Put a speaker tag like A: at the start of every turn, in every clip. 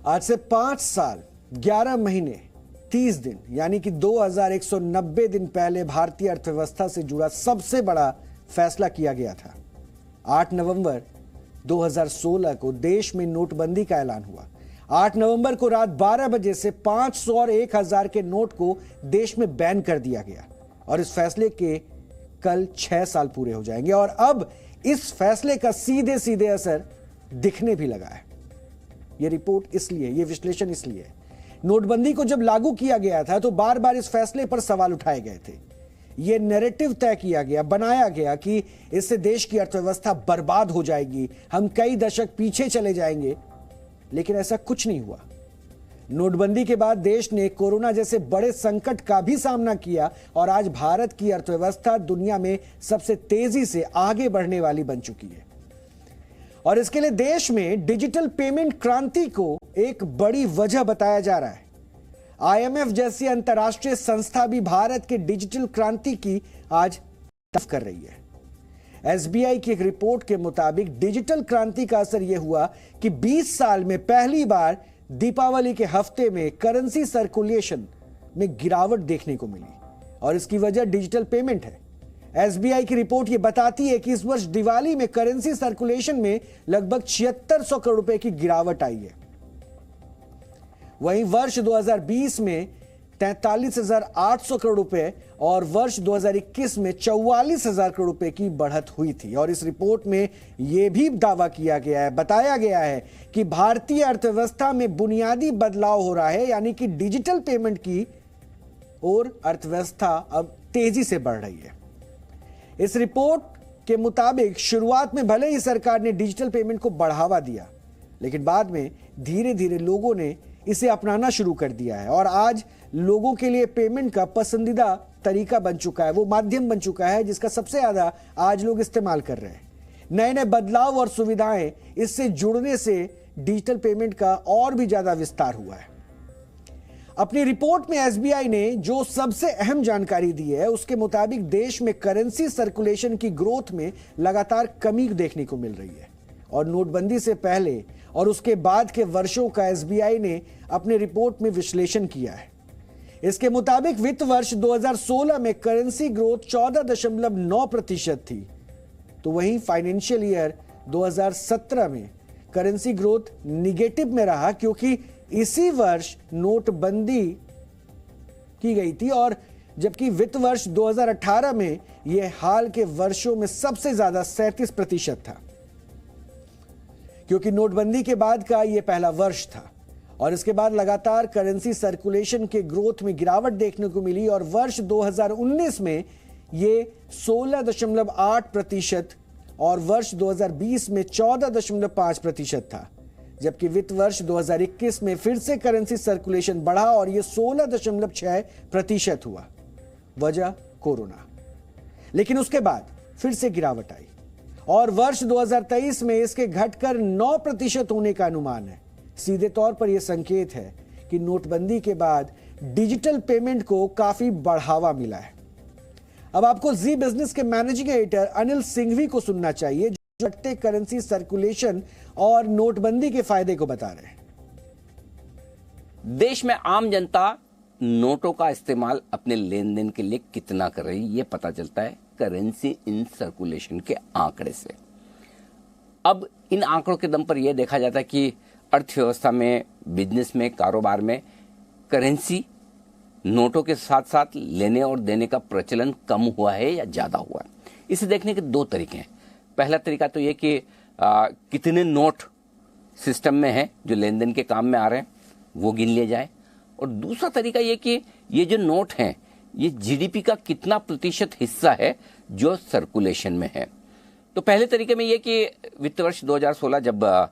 A: आज से 5 साल 11 महीने 30 दिन यानी कि 2190 दिन पहले भारतीय अर्थव्यवस्था से जुड़ा सबसे बड़ा फैसला किया गया था। 8 नवंबर 2016 को देश में नोटबंदी का ऐलान हुआ। 8 नवंबर को रात 12 बजे से 500 और 1000 के नोट को देश में बैन कर दिया गया और इस फैसले के कल 6 साल पूरे हो जाएंगे और अब इस फैसले का सीधे सीधे असर दिखने भी लगा है। यह रिपोर्ट इसलिए, यह विश्लेषण इसलिए, नोटबंदी को जब लागू किया गया था तो बार बार इस फैसले पर सवाल उठाए गए थे। यह नैरेटिव तय किया गया, बनाया गया कि इससे देश की अर्थव्यवस्था बर्बाद हो जाएगी, हम कई दशक पीछे चले जाएंगे, लेकिन ऐसा कुछ नहीं हुआ। नोटबंदी के बाद देश ने कोरोना जैसे बड़े संकट का भी सामना किया और आज भारत की अर्थव्यवस्था दुनिया में सबसे तेजी से आगे बढ़ने वाली बन चुकी है। और इसके लिए देश में डिजिटल पेमेंट क्रांति को एक बड़ी वजह बताया जा रहा है। आईएमएफ जैसी अंतर्राष्ट्रीय संस्था भी भारत के डिजिटल क्रांति की आज तारीफ कर रही है। एसबीआई की एक रिपोर्ट के मुताबिक डिजिटल क्रांति का असर यह हुआ कि 20 साल में पहली बार दीपावली के हफ्ते में करेंसी सर्कुलेशन में गिरावट देखने को मिली और इसकी वजह डिजिटल पेमेंट है। एसबीआई की रिपोर्ट यह बताती है कि इस वर्ष दिवाली में करेंसी सर्कुलेशन में लगभग 7600 करोड़ रुपए की गिरावट आई है। वहीं वर्ष 2020 में 43,800 करोड़ रुपए और वर्ष 2021 में 44,000 करोड़ रुपए की बढ़त हुई थी। और इस रिपोर्ट में यह भी दावा किया गया है, बताया गया है कि भारतीय अर्थव्यवस्था में बुनियादी बदलाव हो रहा है, यानी कि डिजिटल पेमेंट की ओर अर्थव्यवस्था अब तेजी से बढ़ रही है। इस रिपोर्ट के मुताबिक शुरुआत में भले ही सरकार ने डिजिटल पेमेंट को बढ़ावा दिया, लेकिन बाद में धीरे धीरे लोगों ने इसे अपनाना शुरू कर दिया है और आज लोगों के लिए पेमेंट का पसंदीदा तरीका बन चुका है, वो माध्यम बन चुका है जिसका सबसे ज्यादा आज लोग इस्तेमाल कर रहे हैं। नए नए बदलाव और सुविधाएं इससे जुड़ने से डिजिटल पेमेंट का और भी ज्यादा विस्तार हुआ है। अपनी रिपोर्ट में एसबीआई ने जो सबसे अहम जानकारी दी है उसके मुताबिक देश में करेंसी सर्कुलेशन की ग्रोथ में लगातार कमी देखने को मिल रही है और नोटबंदी से पहले और उसके बाद के वर्षों का एसबीआई ने अपने रिपोर्ट में विश्लेषण किया है। इसके मुताबिक वित्त वर्ष 2016 में करेंसी ग्रोथ 14.9% थी, तो वहीं फाइनेंशियल ईयर 2017 में करेंसी ग्रोथ निगेटिव में रहा क्योंकि इसी वर्ष नोटबंदी की गई थी और जबकि वित्त वर्ष 2018 में यह हाल के वर्षों में सबसे ज्यादा 37% था क्योंकि नोटबंदी के बाद का यह पहला वर्ष था और इसके बाद लगातार करेंसी सर्कुलेशन के ग्रोथ में गिरावट देखने को मिली और वर्ष 2019 में यह 16.8% और वर्ष 2020 में 14.5% था, जबकि वित्त वर्ष 2021 में फिर से करेंसी सर्कुलेशन बढ़ा और यह 16.6% हुआ। वजह कोरोना, लेकिन उसके बाद फिर से गिरावट आई और वर्ष 2023 में इसके घटकर 9% होने का अनुमान है। सीधे तौर पर यह संकेत है कि नोटबंदी के बाद डिजिटल पेमेंट को काफी बढ़ावा मिला है। अब आपको जी बिजनेस के मैनेजिंग एडिटर अनिल सिंघवी को सुनना चाहिए जो घटते करेंसी सर्कुलेशन और नोटबंदी के फायदे को बता रहे हैं।
B: देश में आम जनता नोटों का इस्तेमाल अपने लेन देन के लिए कितना कर रही है ये पता चलता है करेंसी इन सर्कुलेशन के आंकड़े से। अब इन आंकड़ों के दम पर यह देखा जाता है कि अर्थव्यवस्था में, बिजनेस में, कारोबार में करेंसी नोटों के साथ साथ लेने और देने का प्रचलन कम हुआ है या ज्यादा हुआ है। इसे देखने के दो तरीके हैं। पहला तरीका तो यह कि कितने नोट सिस्टम में हैं जो लेन देन के काम में आ रहे हैं वो गिन लिए जाए, और दूसरा तरीका यह कि ये जो नोट हैं ये जीडीपी का कितना प्रतिशत हिस्सा है जो सर्कुलेशन में है। तो पहले तरीके में यह कि वित्त वर्ष 2016 जब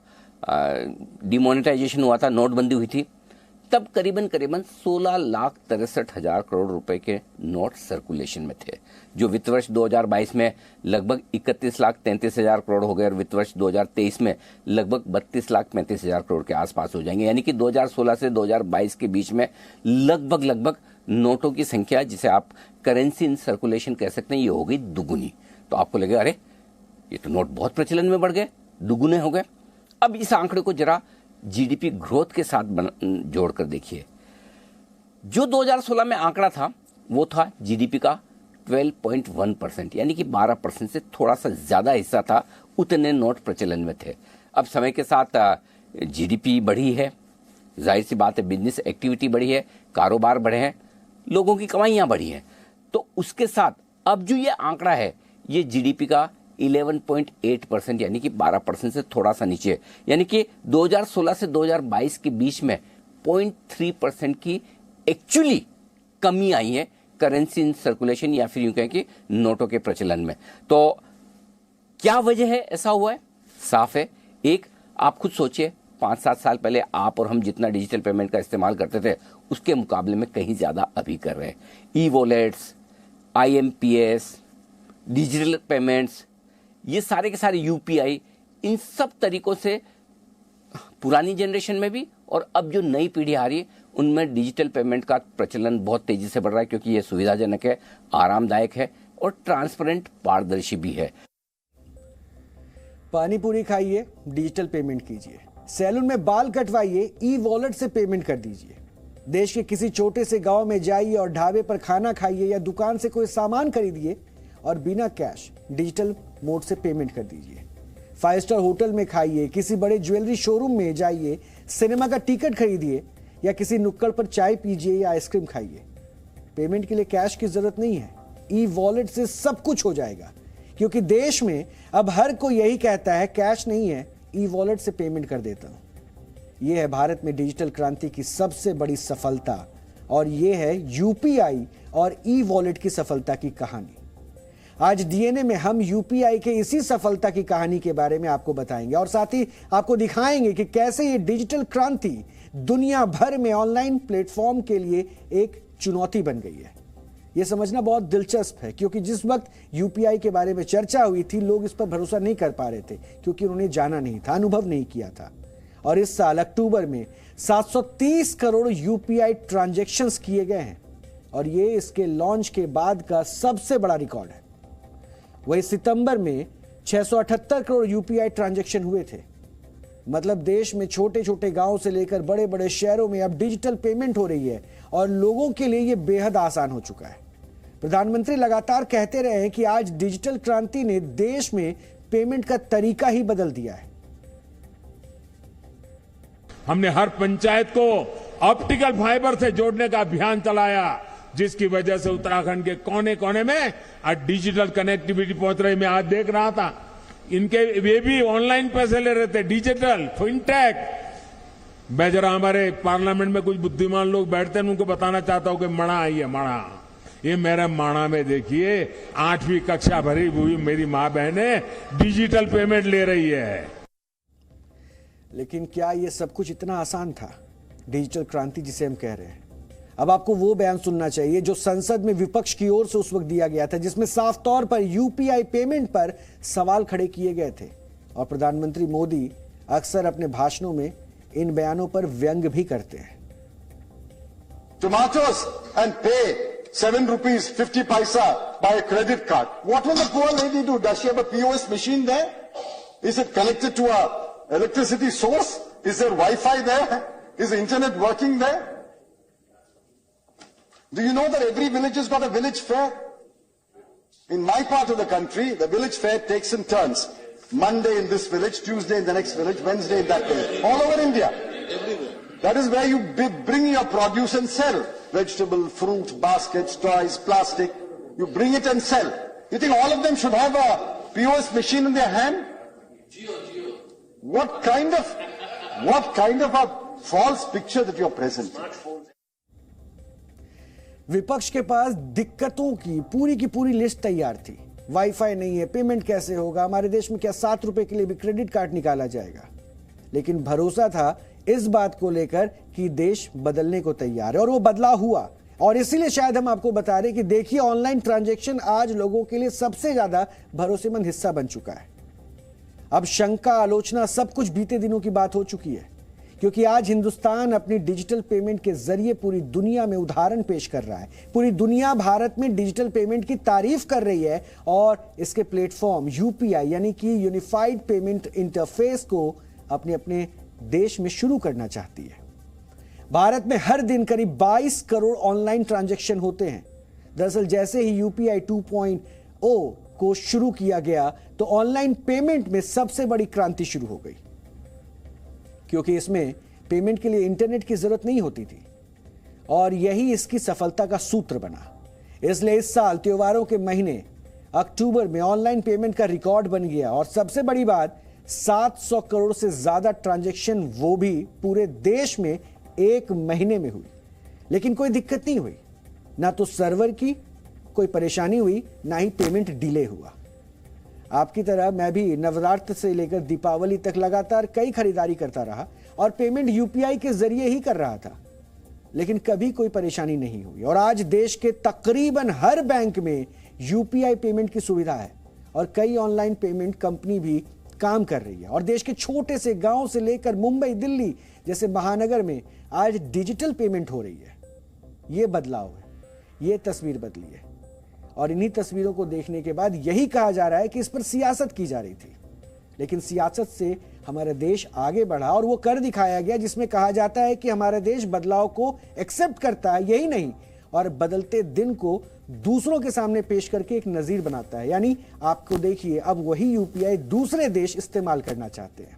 B: डिमोनेटाइजेशन हुआ था, नोटबंदी हुई थी, तब करीबन 16,63,000 करोड़ रुपए के नोट सर्कुलेशन में थे, जो वित्त वर्ष 2022 में लगभग 31,33,000 करोड़ हो गए और वित्त वर्ष 2023 में लगभग 32,35,000 करोड़ के आसपास हो जाएंगे। यानी कि 2016 से 2022 के बीच में लगभग नोटों की संख्या, जिसे आप करेंसी इन सर्कुलेशन कह सकते हैं, ये हो गई दुगुनी। तो आपको लगेगा अरे ये तो नोट बहुत प्रचलन में बढ़ गए, दुगुने हो गए। अब इस आंकड़े को जरा जीडीपी ग्रोथ के साथ जोड़कर देखिए। जो 2016 में आंकड़ा था वो था जीडीपी का 12.1%, यानी कि 12% से थोड़ा सा ज्यादा हिस्सा था, उतने नोट प्रचलन में थे। अब समय के साथ जीडीपी बढ़ी है, जाहिर सी बात है बिजनेस एक्टिविटी बढ़ी है, कारोबार बढ़े हैं, लोगों की कमाइयां बढ़ी हैं, तो उसके साथ अब जो ये आंकड़ा है ये जीडीपी का 11.8% यानी कि 12% से थोड़ा सा नीचे, यानी कि 2016 से 2022 के बीच में 0.3% की एक्चुअली कमी आई है करेंसी इन सर्कुलेशन, या फिर यूं कहें कि नोटों के प्रचलन में। तो क्या वजह है ऐसा हुआ है? साफ है, एक आप खुद सोचिए 5-7 साल पहले आप और हम जितना डिजिटल पेमेंट का इस्तेमाल करते थे उसके मुकाबले में कहीं ज्यादा अभी कर रहे हैं। E wallets, IMPS, digital payments, ये सारे के सारे UPI, इन सब तरीकों से पुरानी जनरेशन में भी और अब जो नई पीढ़ी आ रही है उनमें डिजिटल पेमेंट का प्रचलन बहुत तेजी से बढ़ रहा है, क्योंकि ये सुविधाजनक है, आरामदायक है और ट्रांसपेरेंट, पारदर्शी भी है।
A: पानी पूरी खाइए, डिजिटल पेमेंट कीजिए, सैलून में बाल कटवाइए, ई वॉलेट से पेमेंट कर दीजिए, देश के किसी छोटे से गांव में जाइए और ढाबे पर खाना खाइए या दुकान से कोई सामान खरीदिए और बिना कैश डिजिटल मोड से पेमेंट कर दीजिए। 5 स्टार होटल में खाइए, किसी बड़े ज्वेलरी शोरूम में जाइए, सिनेमा का टिकट खरीदिए या किसी नुक्कड़ पर चाय पीजिए या आइसक्रीम खाइए। पेमेंट के लिए कैश की जरूरत नहीं है, ई वॉलेट से सब कुछ हो जाएगा, क्योंकि देश में अब हर कोई यही कहता है कैश नहीं है, ई वॉलेट से पेमेंट कर देता हूं। यह है भारत में डिजिटल क्रांति की सबसे बड़ी सफलता और यह है UPI और ई वॉलेट की सफलता की कहानी। आज DNA में हम UPI के इसी सफलता की कहानी के बारे में आपको बताएंगे और साथ ही आपको दिखाएंगे कि कैसे ये डिजिटल क्रांति दुनिया भर में ऑनलाइन प्लेटफॉर्म के लिए एक चुनौती बन गई है। यह समझना बहुत दिलचस्प है, क्योंकि जिस वक्त UPI के बारे में चर्चा हुई थी लोग इस पर भरोसा नहीं कर पा रहे थे, क्योंकि उन्होंने जाना नहीं था, अनुभव नहीं किया था। और इस साल अक्टूबर में 730 करोड़ UPI ट्रांजैक्शंस किए गए हैं और ये इसके लॉन्च के बाद का सबसे बड़ा रिकॉर्ड है। वही सितंबर में 678 करोड़ UPI ट्रांजैक्शन हुए थे। मतलब देश में छोटे छोटे गांव से लेकर बड़े बड़े शहरों में अब डिजिटल पेमेंट हो रही है और लोगों के लिए यह बेहद आसान हो चुका है। प्रधानमंत्री लगातार कहते रहे हैं कि आज डिजिटल क्रांति ने देश में पेमेंट का तरीका ही बदल दिया है।
C: हमने हर पंचायत को ऑप्टिकल फाइबर से जोड़ने का अभियान चलाया, जिसकी वजह से उत्तराखंड के कोने कोने में आज डिजिटल कनेक्टिविटी पहुंच रही। मैं आज देख रहा था इनके वे भी ऑनलाइन पैसे ले रहे थे, डिजिटल फिनटेक। मैं जरा हमारे पार्लियामेंट में कुछ बुद्धिमान लोग बैठते हैं, उनको बताना चाहता हूं कि मणा आई है, मणा। ये मेरे माणा में देखिए 8वीं कक्षा भरी हुई मेरी मां बहनें डिजिटल पेमेंट ले रही है।
A: लेकिन क्या ये सब कुछ इतना आसान था? डिजिटल क्रांति जिसे हम कह रहे हैं, अब आपको वो बयान सुनना चाहिए जो संसद में विपक्ष की ओर से उस वक्त दिया गया था, जिसमें साफ तौर पर UPI पेमेंट पर सवाल खड़े किए गए थे। और प्रधानमंत्री मोदी अक्सर अपने भाषणों में इन बयानों पर व्यंग भी करते हैं।
D: Tomatoes and pay 7 rupees 50 paisa by a credit card. What will the poor lady do? Does she have a POS machine there? Is it connected to a electricity source? Is there Wi-Fi there? Is the internet working there? Do you know that every village has got a village fair? In my part of the country, the village fair takes in turns. Monday in this village, Tuesday in the next village, Wednesday in that village. All over India. Everywhere. That is where you bring your produce and sell. Vegetable, fruit, baskets, toys, plastic. You bring it and sell. You think all of them should have a POS machine in their hand? What kind of a false picture that you're presenting?
A: विपक्ष के पास दिक्कतों की पूरी list तैयार थी। Wifi नहीं है, payment कैसे होगा, हमारे देश में क्या 7 रुपए के लिए भी क्रेडिट कार्ड निकाला जाएगा। लेकिन भरोसा था इस बात को लेकर कि देश बदलने को तैयार है और वो बदलाव हुआ। और इसीलिए शायद हम आपको बता रहे कि देखिए ऑनलाइन ट्रांजैक्शन आज लोगों के लिए सबसे ज्यादा भरोसेमंद हिस्सा बन चुका है। अब शंका, आलोचना सब कुछ बीते दिनों की बात हो चुकी है, क्योंकि आज हिंदुस्तान अपनी डिजिटल पेमेंट के जरिए पूरी दुनिया में उदाहरण पेश कर रहा है। पूरी दुनिया भारत में डिजिटल पेमेंट की तारीफ कर रही है और इसके प्लेटफॉर्म UPI यानी कि यूनिफाइड पेमेंट इंटरफेस को अपने देश में शुरू करना चाहती है। भारत में हर दिन करीब 22 करोड़ ऑनलाइन ट्रांजैक्शन होते हैं। दरअसल जैसे ही यूपीआई 2.0 को शुरू किया गया तो ऑनलाइन पेमेंट में सबसे बड़ी क्रांति शुरू हो गई, क्योंकि इसमें पेमेंट के लिए इंटरनेट की जरूरत नहीं होती थी और यही इसकी सफलता का सूत्र बना। इसलिए इस साल त्योहारों के महीने अक्टूबर में ऑनलाइन पेमेंट का रिकॉर्ड बन गया और सबसे बड़ी बात 700 करोड़ से ज्यादा ट्रांजैक्शन, वो भी पूरे देश में एक महीने में हुई। लेकिन कोई दिक्कत नहीं हुई, ना तो सर्वर की कोई परेशानी हुई, ना ही पेमेंट डिले हुआ। आपकी तरह मैं भी नवरात्र से लेकर दीपावली तक लगातार कई खरीदारी करता रहा और पेमेंट यूपीआई के जरिए ही कर रहा था, लेकिन कभी कोई परेशानी नहीं हुई। और आज देश के तकरीबन हर बैंक में यूपीआई पेमेंट की सुविधा है और कई ऑनलाइन पेमेंट कंपनी भी काम कर रही है। और देश के छोटे से गांव से लेकर मुंबई, दिल्ली जैसे महानगर में आज डिजिटल पेमेंट हो रही है। ये बदलाव है, ये तस्वीर बदली है और इन्हीं तस्वीरों को देखने के बाद यही कहा जा रहा है कि इस पर सियासत की जा रही थी, लेकिन सियासत से हमारा देश आगे बढ़ा और वो कर दिखाया गया, जिसमें कहा जाता है कि हमारा देश बदलाव को एक्सेप्ट करता है, यही नहीं और बदलते दिन को दूसरों के सामने पेश करके एक नजीर बनाता है। यानी आपको देखिए, अब वही यूपीआई दूसरे देश इस्तेमाल करना चाहते हैं।